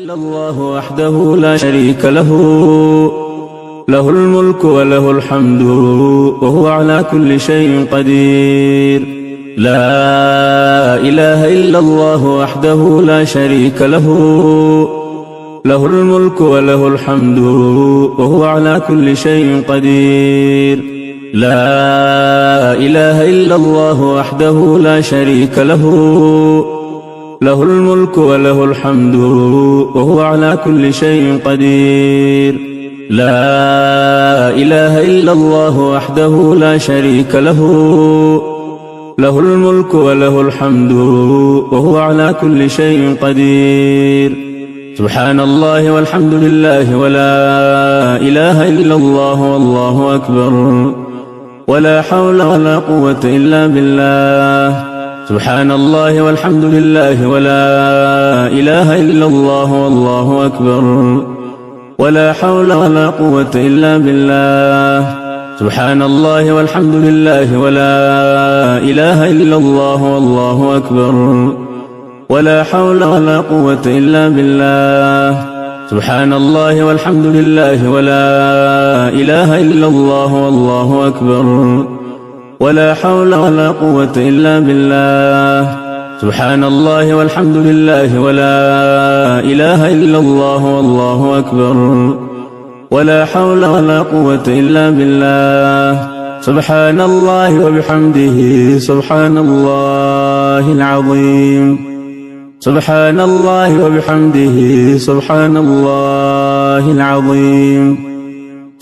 إلا الله وحده لا شريك له، له الملك وله الحمد وهو على كل شيء قدير. لا إله إلا الله وحده لا شريك له، له الملك وله الحمد وهو على كل شيء قدير. لا إله إلا الله وحده لا شريك له، له الملك وله الحمد وهو على كل شيء قدير. لا إله إلا الله وحده لا شريك له، له الملك وله الحمد وهو على كل شيء قدير. سبحان الله والحمد لله ولا إله إلا الله والله أكبر، ولا حول ولا قوة إلا بالله. سبحان الله والحمد لله ولا إله إلا الله والله أكبر، ولا حول ولا قوة إلا بالله. سبحان الله والحمد لله ولا إله إلا الله والله أكبر، ولا حول ولا قوة إلا بالله. سبحان الله والحمد لله ولا إله إلا الله والله أكبر، ولا حول ولا قوة إلا بالله. سبحان الله والحمد لله ولا إله إلا الله والله أكبر، ولا حول ولا قوة إلا بالله. سبحان الله وبحمده سبحان الله العظيم. سبحان الله وبحمده سبحان الله العظيم.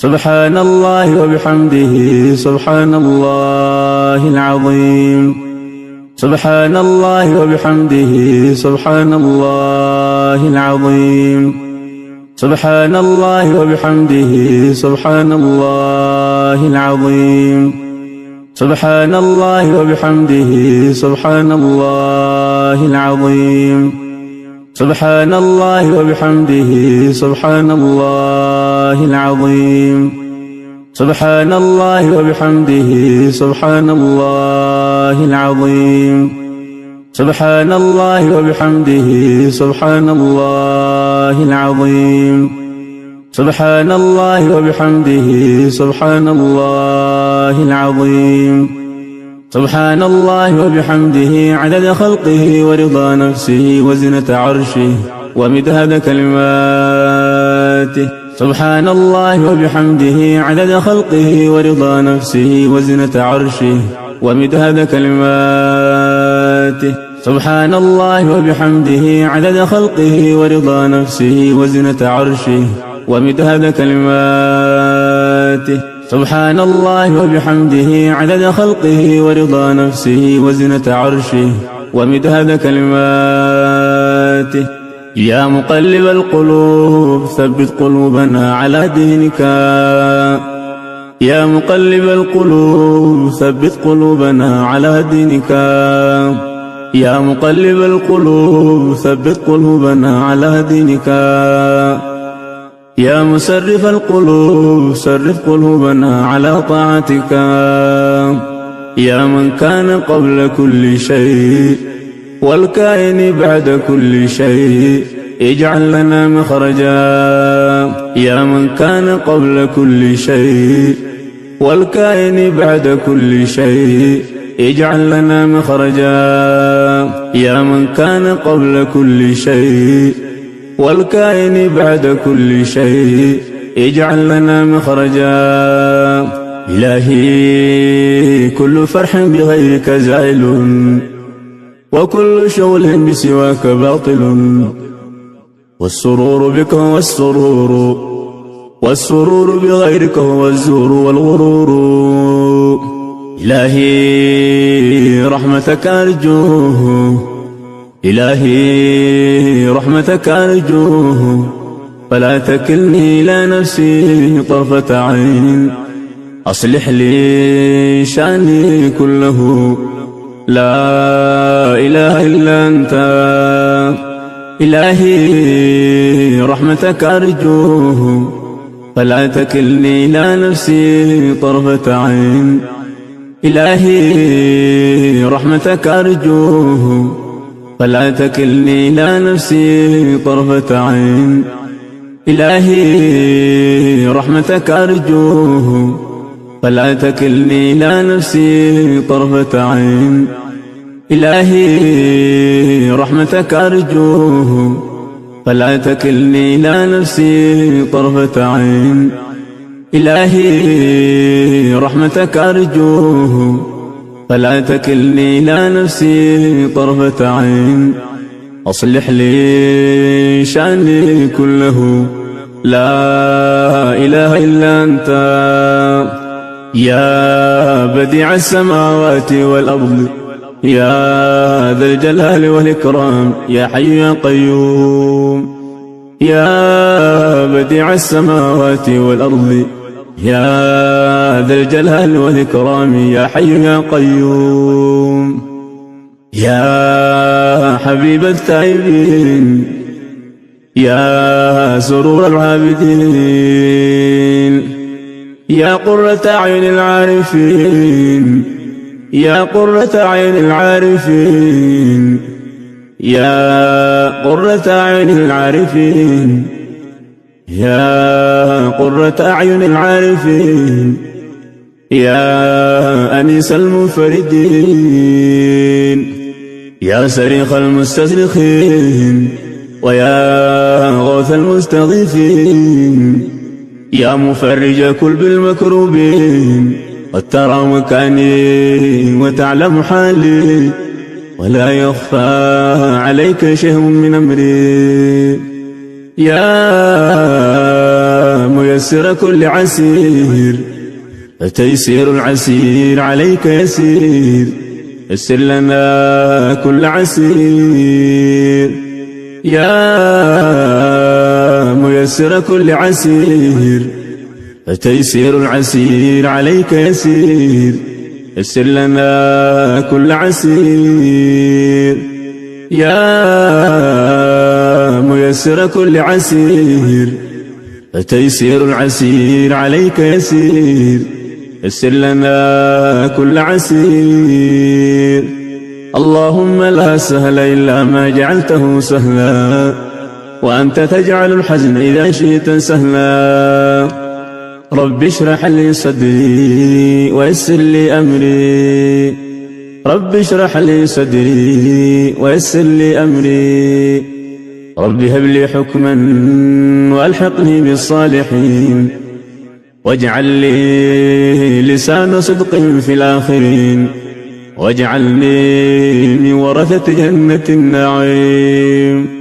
سبحان الله وبحمده سبحان الله العظيم. سبحان الله وبحمده سبحان الله العظيم. سبحان الله وبحمده سبحان الله العظيم. سبحان الله وبحمده سبحان الله العظيم. سبحان الله وبحمده سبحان الله العظيم. سبحان الله وبحمده سبحان الله العظيم. سبحان الله وبحمده سبحان الله العظيم. سبحان الله وبحمده سبحان الله العظيم. سبحان الله وبحمده عدد خلقه ورضا نفسه وزنة عرشه ومداد كلماته. سبحان الله وبحمده عدد خلقه ورضا نفسه وزنة عرشه ومداد كلماته. سبحان الله وبحمده عدد خلقه ورضا نفسه وزنة عرشه ومداد كلماته. سبحان الله وبحمده عدد خلقه ورضا نفسه وزنة عرشه ومداد كلماته. يا مقلب القلوب ثبت قلوبنا على دينك. يا مقلب القلوب ثبت قلوبنا على دينك. يا مقلب القلوب ثبت قلوبنا على دينك. يا مسرف القلوب صرف قلوبنا على طاعتك. يا من كان قبل كل شيء والكائن بعد كل شيء اجعل لنا مخرجا. يا من كان قبل كل شيء والكائن بعد كل شيء اجعل لنا مخرجا. يا من كان قبل كل شيء والكائن بعد كل شيء اجعل لنا مخرجا. إلهي كل فرح بغيرك زائل، وكل شغل بسواك باطل، والسرور بك هو والسرور بغيرك هو الزور والغرور. إلهي رحمتك أرجوه، إلهي رحمتك أرجوه، فلا تكلني إلى نفسي طرفة عين. أصلح لي شأني كله، لا إله إلا أنت. إلهي رحمتك أرجوه، فلا تكلني إلى نفسي طرفة عين. إلهي رحمتك أرجوه، فلا تكلني إلى نفسي طرفة عين. إلهي رحمتك أرجوه فلا تكلني إلى نفسي طرفة عين. إلهي رحمتك أرجوه فلا تكلني إلى نفسي طرفة عين. إلهي رحمتك أرجوه فلا تكلني إلى نفسي طرفة عين. أصلح لي شأني كله لا إله إلا أنت يا بديع السماوات والأرض يا ذا الجلال والإكرام يا حي يا قيوم. يا بديع السماوات والأرض يا ذا الجلال والإكرام يا حي يا قيوم. يا حبيب التائبين يا سرور العابدين يا قرة أعين العارفين يا قرة أعين العارفين يا قرة أعين العارفين يا قرة أعين العارفين يا أنيس المنفردين يا صريخ المستصرخين ويا غوث المستغيثين يا مفرج كلب المكروبين قد ترى مكاني وتعلم حالي ولا يخفى عليك شيء من أمري. يا ميسر كل عسير فتيسير العسير عليك يسير. يسر لنا كل عسير يا ميسر كل عسير فتيسير العسير عليك يسير. يسر لنا كل عسير يا ميسر كل عسير فتيسير العسير عليك يسير. يسر لنا كل عسير. اللهم لا سهل إلا ما جعلته سهلا وأنت تجعل الحزن إذا شئت سهلا. رب اشرح لي صدري ويسر لي أمري. رب اشرح لي صدري ويسر لي أمري. رب هب لي حكما وألحقني بالصالحين واجعل لي لسان صدق في الآخرين واجعلني من ورثة جنة النعيم.